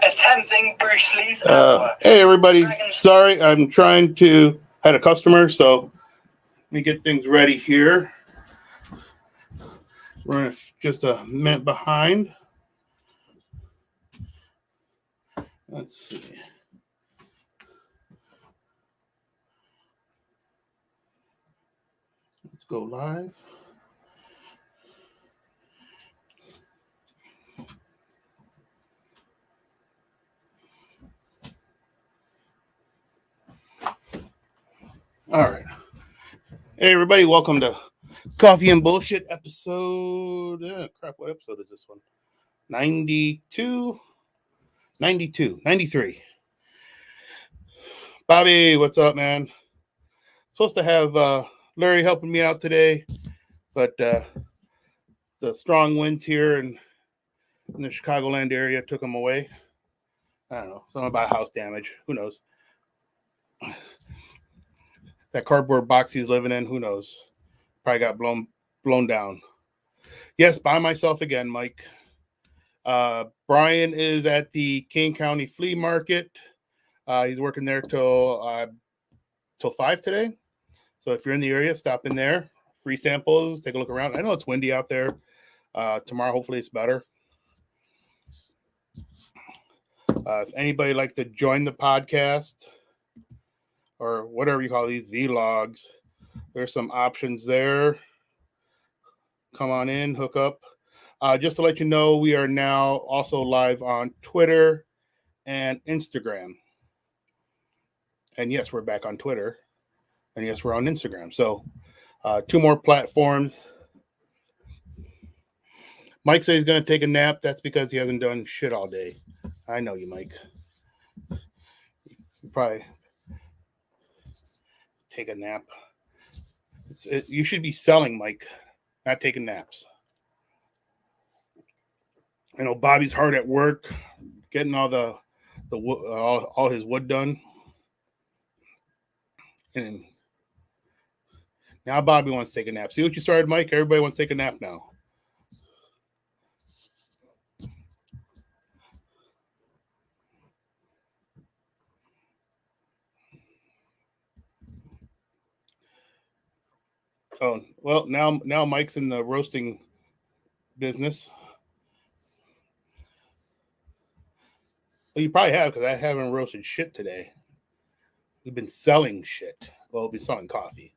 attempting Bruce Lee's Hey everybody, sorry, I'm trying to had a customer, so let me get things ready here. We're just a minute behind. Let's see. Let's go live. All right. Hey everybody, welcome to Coffee and Bullshit episode. What episode is this one? 92, 93. Bobby, what's up, man? Supposed to have Larry helping me out today, but the strong winds here in the Chicagoland area took him away. I don't know, something about house damage. Who knows? That cardboard box he's living in, who knows? Probably got blown down. Yes, by myself again, Mike. Brian is at the Kane County Flea Market. He's working there till 5 today. So if you're in the area, stop in there. Free samples, take a look around. I know it's windy out there. Tomorrow, hopefully it's better. If anybody like to join the podcast or whatever you call these vlogs, there's some options there. Come on in, hook up. Just to let you know, we are now also live on Twitter and Instagram. And yes, we're back on Twitter. And yes, we're on Instagram. So 2 more platforms. Mike says he's going to take a nap. That's because he hasn't done shit all day. I know you, Mike. You probably take a nap. You should be selling, Mike, not taking naps. I know Bobby's hard at work, getting all all his wood done. And now Bobby wants to take a nap. See what you started, Mike? Everybody wants to take a nap now. Oh, well, now Mike's in the roasting business. Well, you probably have, because I haven't roasted shit today. We've been selling shit. Well, we'll be selling coffee,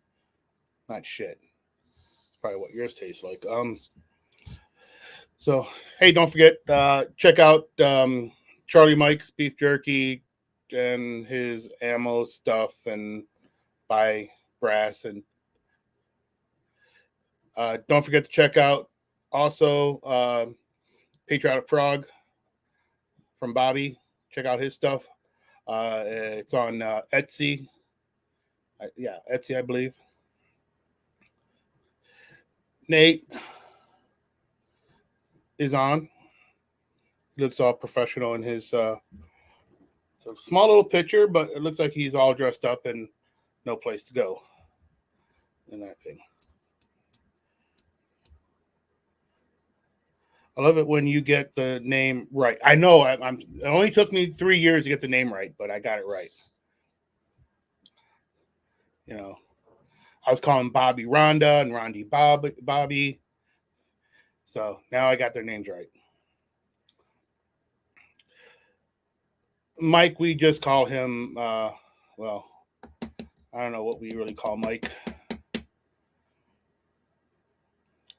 not shit. It's probably what yours tastes like. So, hey, don't forget, check out Charlie Mike's Beef Jerky and his ammo stuff, and buy brass. And don't forget to check out also Patriotic Frog from Bobby. Check out his stuff. It's on Etsy. Etsy, I believe. Nate is on. He looks all professional in his it's a small little picture, but it looks like he's all dressed up and no place to go in that thing. I love it when you get the name right. I know it only took me 3 years to get the name right, but I got it right. You know, I was calling Bobby Rhonda and Rondi Bobby. So now I got their names right. Mike, we just call him, well, I don't know what we really call Mike.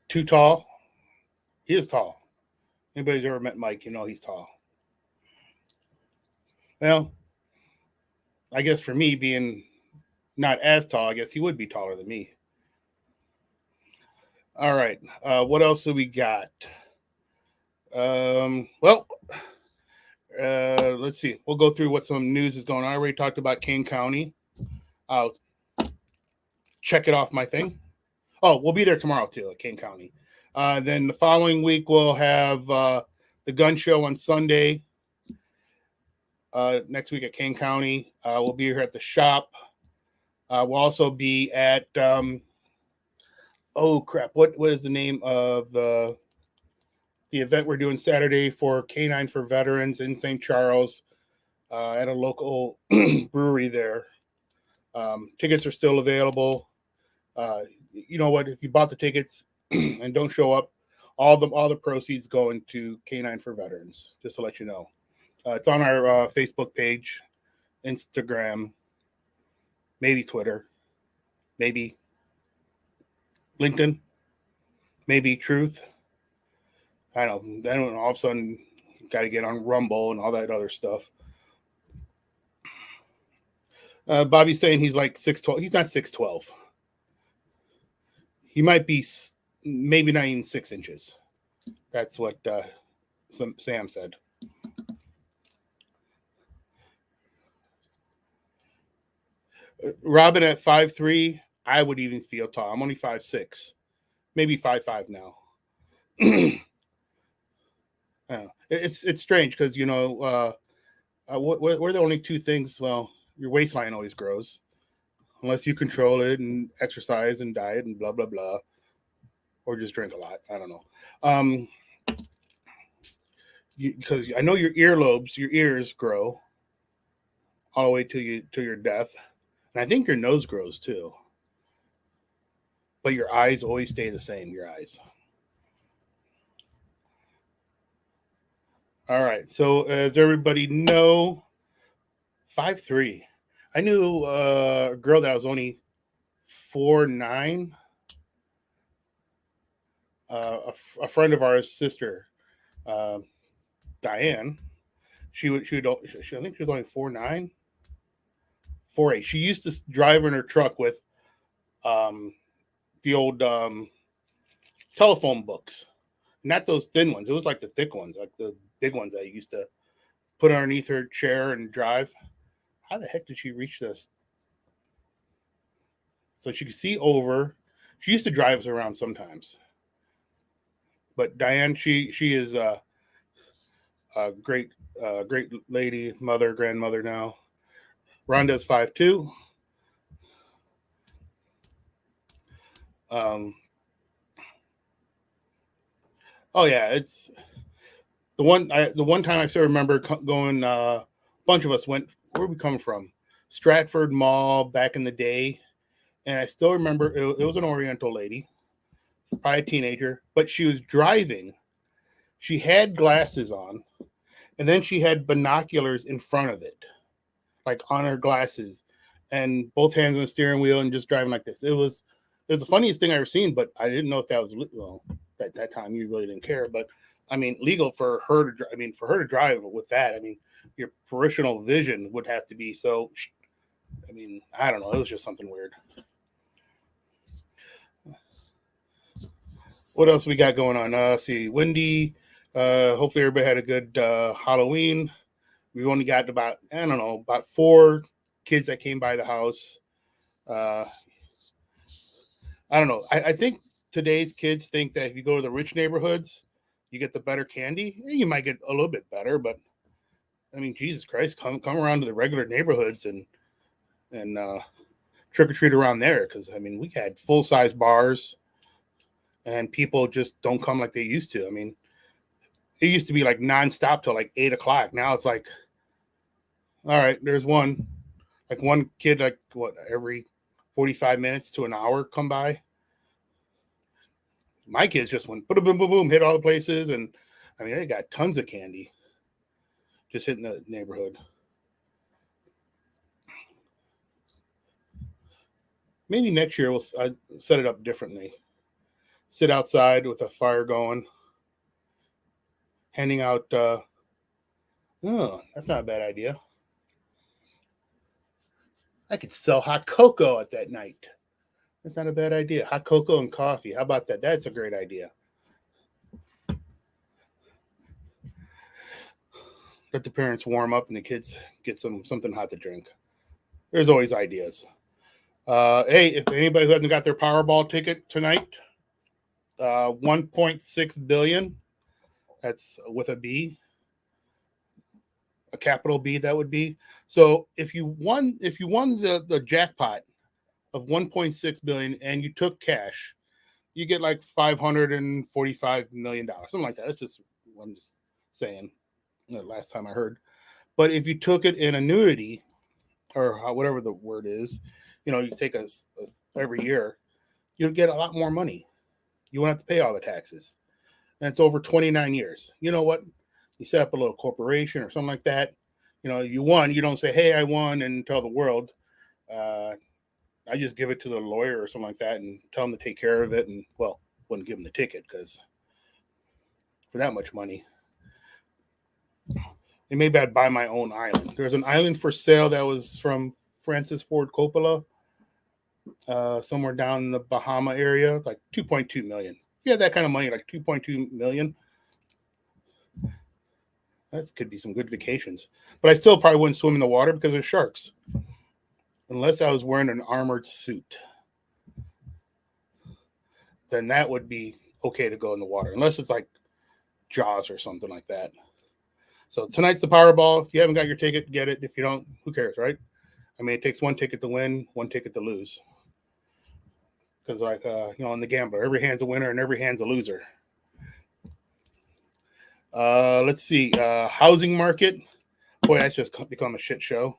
Too tall. He is tall. Anybody's ever met Mike, you know he's tall. Well, I guess for me, being not as tall, I guess he would be taller than me. All right. What else do we got? Let's see. We'll go through what some news is going on. I already talked about Kane County. I'll check it off my thing. Oh, we'll be there tomorrow too at Kane County. Then the following week we'll have the gun show on Sunday. Next week at Kane County. We'll be here at the shop. We'll also be at oh crap! What is the name of the the event we're doing Saturday for Canine for Veterans in St. Charles at a local brewery there. Tickets are still available. You know what? If you bought the tickets and don't show up, all the proceeds going to Canine for Veterans. Just to let you know, it's on our Facebook page, Instagram, maybe Twitter, maybe LinkedIn, maybe Truth. I don't know. Then all of a sudden, you got to get on Rumble and all that other stuff. Bobby's saying he's like 6'12". He's not 6'12". He might be maybe not even 6 inches. That's what Sam said. Robin at 5'3", I would even feel tall. I'm only 5'6", maybe 5'5" now. It's strange because we're the only two things. Well, your waistline always grows unless you control it and exercise and diet and blah blah blah, or just drink a lot. I don't know. Because I know your earlobes, your ears grow all the way to your death, and I think your nose grows too. But your eyes always stay the same. Your eyes. All right. So as everybody know, 5'3". I knew a girl that was only 4'9". A friend of ours' sister, Diane. I think she was only 4'9", 4'8". She used to drive in her truck with the old telephone books, not those thin ones. It was like the thick ones, like the big ones that I used to put underneath her chair and drive. How the heck did she reach this? So she could see over. She used to drive us around sometimes. But Diane, she is a great lady, mother, grandmother now. Rhonda's 5'2". Oh yeah, it's the one time I still remember going. A bunch of us went. Where we come from? Stratford Mall back in the day, and I still remember it was an Oriental lady, probably a teenager, but she was driving. She had glasses on, and then she had binoculars in front of it, like on her glasses, and both hands on the steering wheel and just driving like this. It was the funniest thing I ever seen, but I didn't know if that was at that time you really didn't care. But I mean, legal for her to. I mean, for her to drive with that. I mean, your peripheral vision would have to be so. I mean, I don't know. It was just something weird. What else we got going on? Let's see, Wendy. Hopefully everybody had a good Halloween. We've only got about 4 kids that came by the house. I don't know. I think today's kids think that if you go to the rich neighborhoods, you get the better candy. You might get a little bit better, but I mean, Jesus Christ, come around to the regular neighborhoods and trick or treat around there, because I mean, we had full size bars, and people just don't come like they used to. I mean, it used to be like nonstop till like 8 o'clock. Now it's like, all right, there's one kid like every 45 minutes to an hour come by. My kids just went boom, boom, boom, boom, hit all the places, and I mean, they got tons of candy just hitting the neighborhood. Maybe next year we'll set it up differently. Sit outside with a fire going, handing out. Oh, that's not a bad idea. I could sell hot cocoa at that night. That's not a bad idea. Hot cocoa and coffee. How about that? That's a great idea. Let the parents warm up and the kids get something hot to drink. There's always ideas. Hey, if anybody who hasn't got their Powerball ticket tonight, 1.6 billion. That's with a B, a capital B. That would be. So if you won the jackpot of 1.6 billion and you took cash, you get like $545 million, something like that. That's just what I'm just saying. The last time I heard. But if you took it in annuity, or whatever the word is, you take every year, you'll get a lot more money. You won't have to pay all the taxes. And it's over 29 years. You know what? You set up a little corporation or something like that. You won. You don't say, hey, I won, and tell the world. I just give it to the lawyer or something like that and tell them to take care of it. And, well, wouldn't give them the ticket because for that much money. And maybe I'd buy my own island. There's an island for sale that was from Francis Ford Coppola, somewhere down in the Bahama area, like $2.2 million. If you had that kind of money, like $2.2 million, that could be some good vacations. But I still probably wouldn't swim in the water because there's sharks, unless I was wearing an armored suit. Then that would be okay to go in the water, unless it's like Jaws or something like that. So tonight's the Powerball. If you haven't got your ticket, get it. If you don't, who cares, right? I mean, it takes one ticket to win, one ticket to lose. Because, like, in the gambler, every hand's a winner and every hand's a loser. Let's see. Housing market. Boy, that's just become a shit show.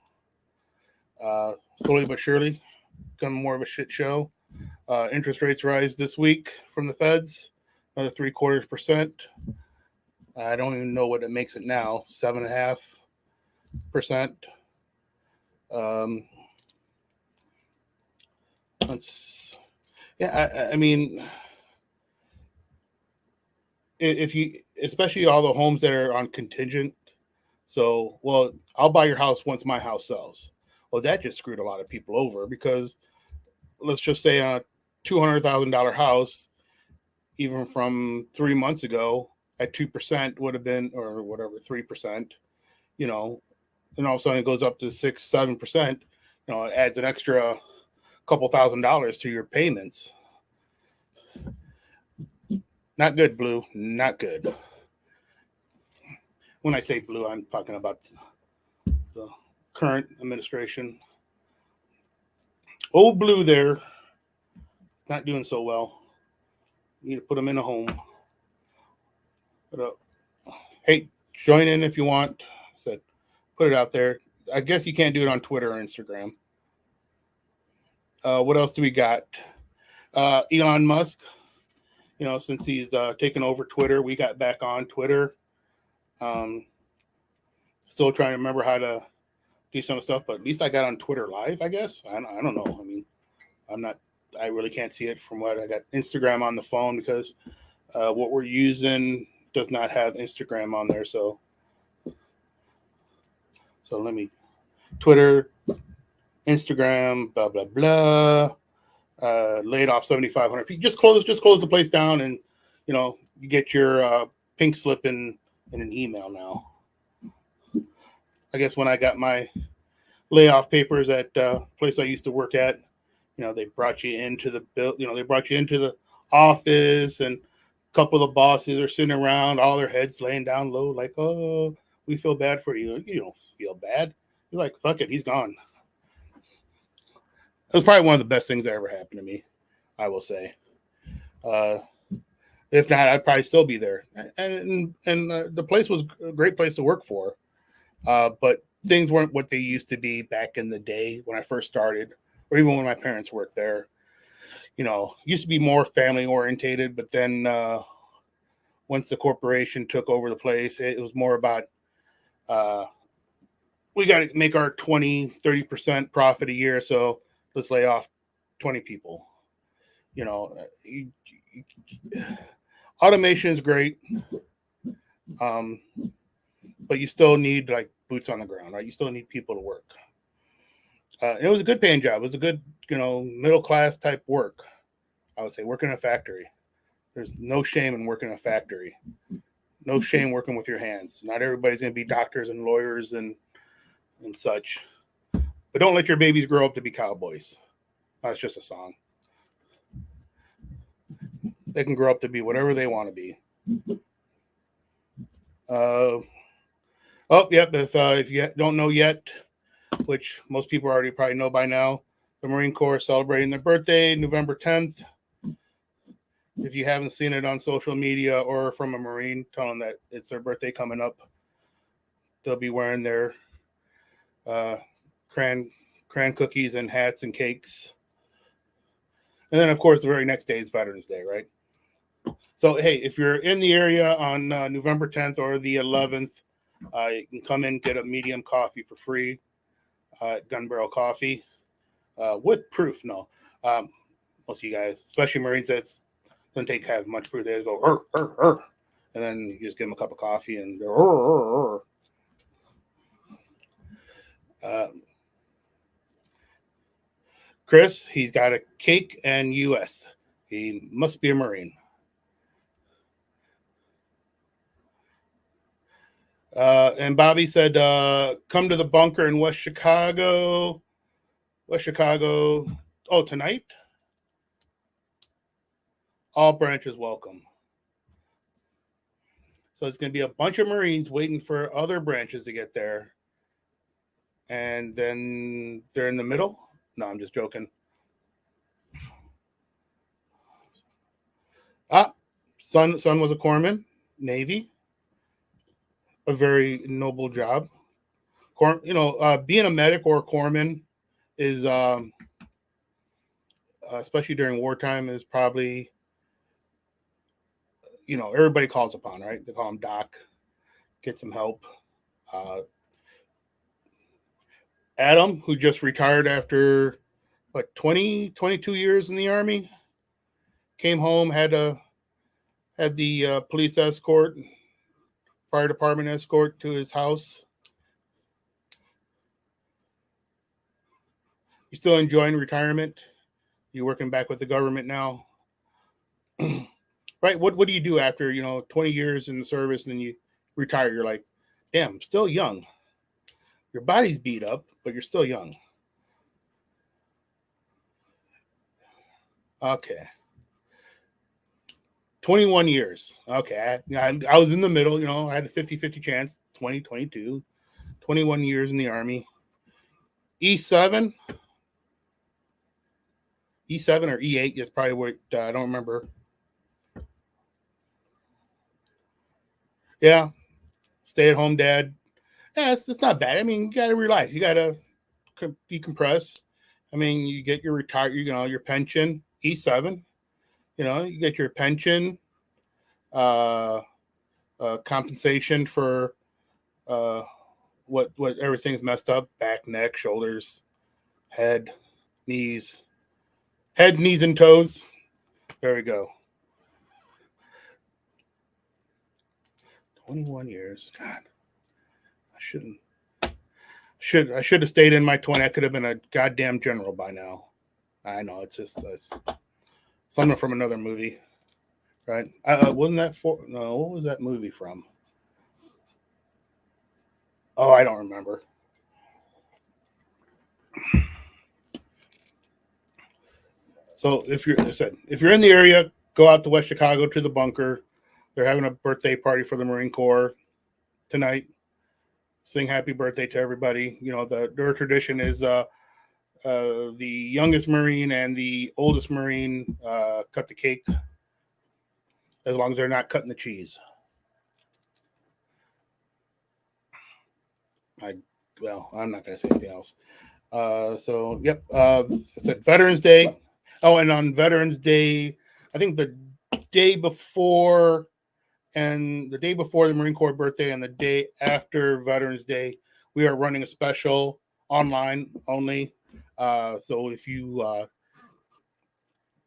Slowly but surely, becoming more of a shit show. Interest rates rise this week from the Feds, another 0.75%. I don't even know what it makes it now, 7.5%. I mean, if you, especially all the homes that are on contingent. So, well, I'll buy your house once my house sells. Well, that just screwed a lot of people over because let's just say a $200,000 house, even from 3 months ago, at 2% would have been, or whatever, 3%, and all of a sudden it goes up to 6-7%, it adds an extra couple $1,000s to your payments. Not good, Blue. Not good. When I say Blue, I'm talking about the current administration. Old Blue there, not doing so well. You need to put them in a home. But, hey, join in if you want. Said, put it out there. I guess you can't do it on Twitter or Instagram. What else do we got? Elon Musk. Since he's taken over Twitter, we got back on Twitter. Still trying to remember how to do some stuff, but at least I got on Twitter Live, I guess. I don't know. I mean, I really can't see it from what I got. Instagram on the phone because what we're using does not have Instagram on there. So let me, Twitter, Instagram, blah, blah, blah. Laid off 7,500 people. Just close the place down, and you get your pink slip in an email now. I guess when I got my layoff papers at place I used to work at, they brought you into the they brought you into the office, and a couple of the bosses are sitting around, all their heads laying down low, like, oh, we feel bad for you. You don't feel bad. You're like, fuck it, he's gone. It was probably one of the best things that ever happened to me, I will say. If not, I'd probably still be there. And the place was a great place to work for. But things weren't what they used to be back in the day when I first started, or even when my parents worked there. Used to be more family orientated, but then once the corporation took over the place, it was more about we got to make our 20-30% profit a year, so let's lay off 20 people. Automation is great, but you still need like boots on the ground, right? You still need people to work. And it was a good paying job. It was a good, middle class type work. I would say working in a factory. There's no shame in working in a factory. No shame working with your hands. Not everybody's going to be doctors and lawyers and such. But don't let your babies grow up to be cowboys. That's just a song. They can grow up to be whatever they want to be. If you don't know yet, which most people already probably know by now, the Marine Corps is celebrating their birthday, November 10th. if you haven't seen it on social media or from a Marine, tell them that it's their birthday coming up. They'll be wearing their cran cookies and hats and cakes. And then, of course, the very next day is Veterans Day, right? So, hey, if you're in the area on November 10th or the 11th, you can come in, get a medium coffee for free at Gun Barrel Coffee with proof. No, most of you guys, especially Marines, that's doesn't have much proof. They go, and then you just give them a cup of coffee and they're, Chris, he's got a cake and US. He must be a Marine. And Bobby said, come to the bunker in West Chicago. West Chicago. Oh, tonight? All branches welcome. So it's going to be a bunch of Marines waiting for other branches to get there. And then they're in the middle. No, I'm just joking. Son was a corpsman, Navy. A very noble job. Being a medic or a corpsman is, especially during wartime, is probably, everybody calls upon, right? They call him Doc, get some help. Adam, who just retired after 22 years in the Army, came home, had the police escort, fire department escort to his house. You still enjoying retirement? You working back with the government now? Right? What do you do after 20 years in the service and then you retire? You're like, damn, I'm still young. Your body's beat up, but you're still young. Okay. 21 years. Okay. I was in the middle, I had a 50-50 chance, 22, 21 years in the Army. E7 or E8 is probably what, I don't remember. Yeah. Stay at home dad. Yeah, it's not bad. I mean, you got to relax. You got to decompress. I mean, you get your your pension, E7. You get your pension, compensation for what everything's messed up: back, neck, shoulders, head, knees, and toes. There we go. 21 years. God, I should have stayed in my 20. I could have been a goddamn general by now. I know it's something from another movie, right? Wasn't that no? What was that movie from? Oh, I don't remember. So if you're in the area, go out to West Chicago to the bunker. They're having a birthday party for the Marine Corps tonight. Sing happy birthday to everybody. Their tradition is the youngest Marine and the oldest Marine cut the cake, as long as they're not cutting the cheese. I'm not going to say anything else. Yep. I said Veterans Day. Oh, and on Veterans Day, I think the day before the Marine Corps birthday and the day after Veterans Day, we are running a special online only. So if you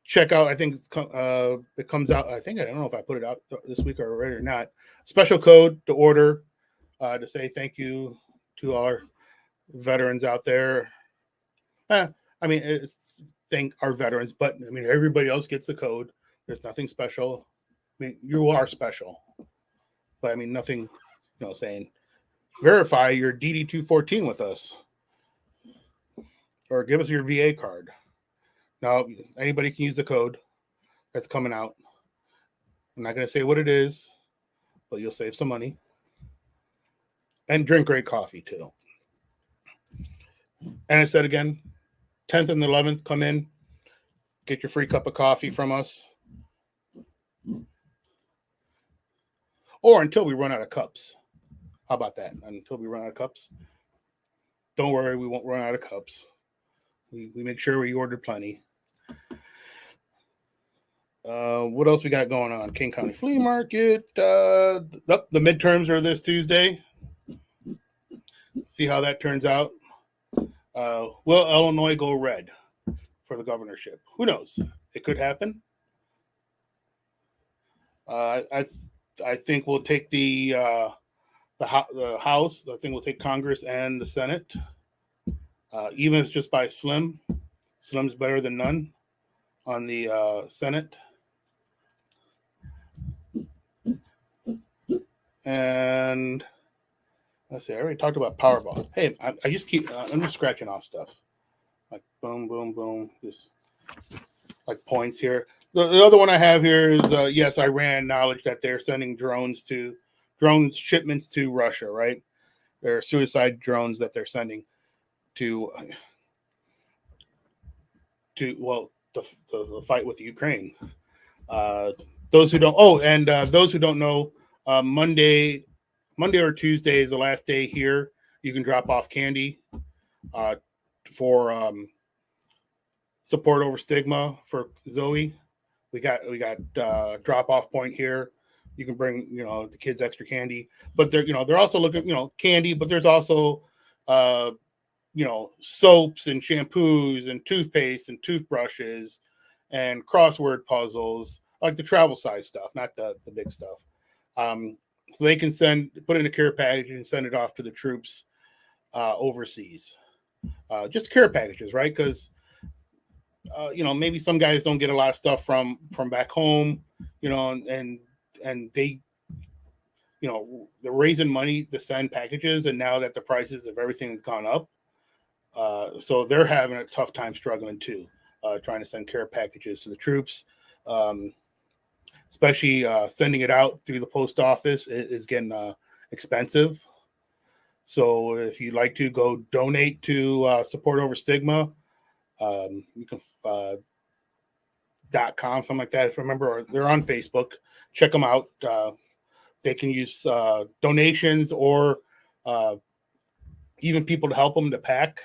check out, I think it comes out. I don't know if I put it out this week already or not. Special code to order to say thank you to our veterans out there. Thank our veterans, but everybody else gets the code. There's nothing special. You are special, but nothing. Saying verify your DD-214 with us, or give us your VA card. Now anybody can use the code that's coming out. I'm not going to say what it is, but you'll save some money and drink great coffee too. And I said again, 10th and 11th, come in, get your free cup of coffee from us. Or until we run out of cups. How about that? Until we run out of cups. Don't worry, we won't run out of cups. We make sure we order plenty. What else we got going on? King County Flea Market. The midterms are this Tuesday. See how that turns out. Will Illinois go red for the governorship? Who knows? It could happen. I think we'll take the House. I think we'll take Congress and the Senate. Even if it's just by slim. Slim's better than none on the Senate. And let's see, I already talked about Powerball. Hey, I just keep, I'm just scratching off stuff. Like boom, boom, boom. Just like points here. The other one I have here is, yes, Iran acknowledged that they're sending drone shipments to Russia, right? They're suicide drones that they're sending to the fight with Ukraine. Those who don't know, Monday or Tuesday is the last day here. You can drop off candy for support over stigma for Zoe. We got drop off point here. You can bring the kids extra candy, but they're also looking candy, but there's also soaps and shampoos and toothpaste and toothbrushes and crossword puzzles, like the travel size stuff, not the big stuff. So they can put in a care package and send it off to the troops overseas. Just care packages, right? Because maybe some guys don't get a lot of stuff from back home, and they, they're raising money to send packages, and now that the prices of everything has gone up, so they're having a tough time struggling too, trying to send care packages to the troops. Especially sending it out through the post office is getting expensive. So if you'd like to go donate to Support Over Stigma, you can .com, something like that. If I remember, or they're on Facebook. Check them out. They can use donations or even people to help them to pack,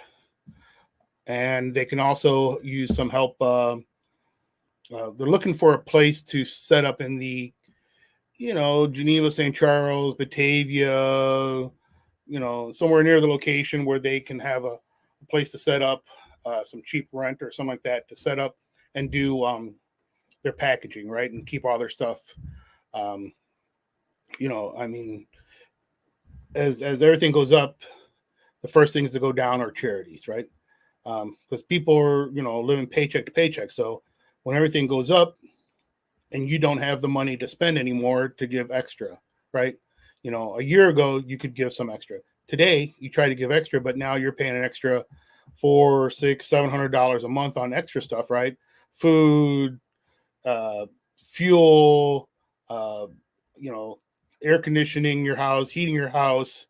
and they can also use some help. They're looking for a place to set up in the, Geneva, St. Charles, Batavia, somewhere near the location where they can have a place to set up, some cheap rent or something like that to set up and do their packaging, right? And keep all their stuff. As everything goes up, the first things to go down are charities, right? Because people are, living paycheck to paycheck. So when everything goes up and you don't have the money to spend anymore to give extra, right? A year ago, you could give some extra. Today, you try to give extra, but now you're paying an extra $400, $600, $700 a month on extra stuff, right? Food, fuel, air conditioning your house, heating your house,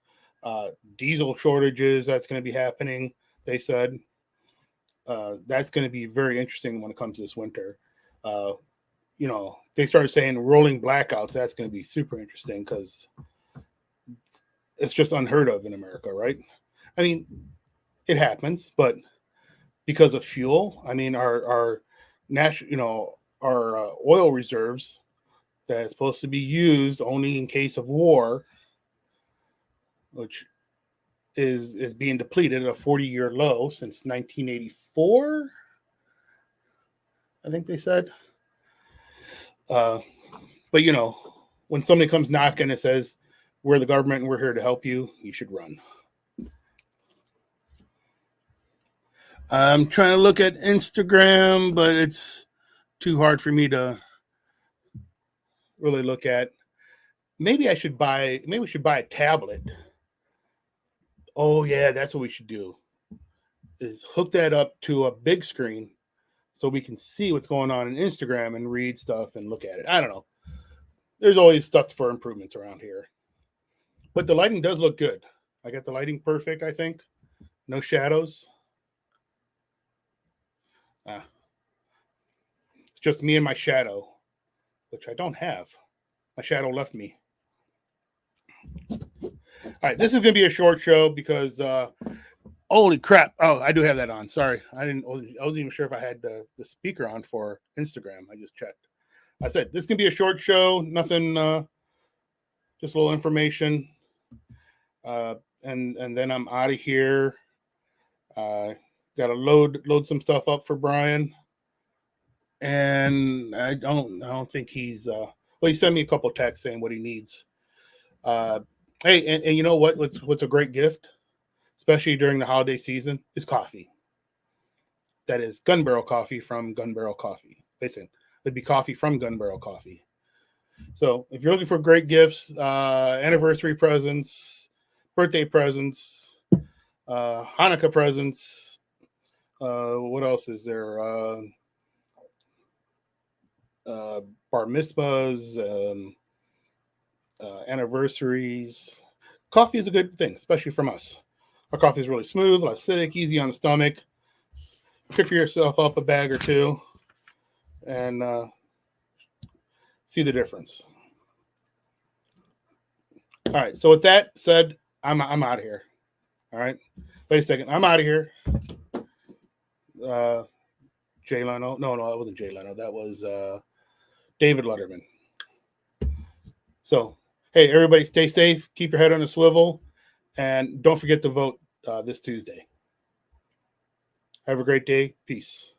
diesel shortages. That's going to be happening, they said. That's going to be very interesting when it comes to this winter. They started saying rolling blackouts. That's going to be super interesting because it's just unheard of in America, right? I mean, it happens, but because of fuel, our national, our oil reserves that's supposed to be used only in case of war, which is being depleted at a 40-year low since 1984, I think they said. But when somebody comes knocking and says, "We're the government and we're here to help you," you should run. I'm trying to look at Instagram, but it's too hard for me to really look at. Maybe we should buy a tablet. Oh yeah, that's what we should do. Is hook that up to a big screen so we can see what's going on in Instagram and read stuff and look at it. I don't know. There's always stuff for improvements around here. But the lighting does look good. I got the lighting perfect, I think. No shadows. It's just me and my shadow. which I don't have. My shadow left me. All right, this is going to be a short show because holy crap! Oh, I do have that on. Sorry, I wasn't even sure if I had the speaker on for Instagram. I just checked. I said this can be a short show. Nothing. Just a little information. And then I'm out of here. Got to load some stuff up for Brian. And I don't think he's well, he sent me a couple texts saying what he needs. Hey, and you know what's a great gift, especially during the holiday season, is coffee. That is Gun Barrel Coffee from Gun Barrel Coffee. Listen, it'd be coffee from Gun Barrel Coffee. So if you're looking for great gifts, anniversary presents, birthday presents, Hanukkah presents, what else is there? Bar mitzvahs, anniversaries. Coffee is a good thing, especially from us. Our coffee is really smooth, acidic, easy on the stomach. Pick yourself up a bag or two and see the difference. All right. So with that said, I'm out of here. All right. Wait a second. I'm out of here. Jay Leno. No, that wasn't Jay Leno. That was David Letterman. So, hey, everybody, stay safe. Keep your head on a swivel. And don't forget to vote this Tuesday. Have a great day. Peace.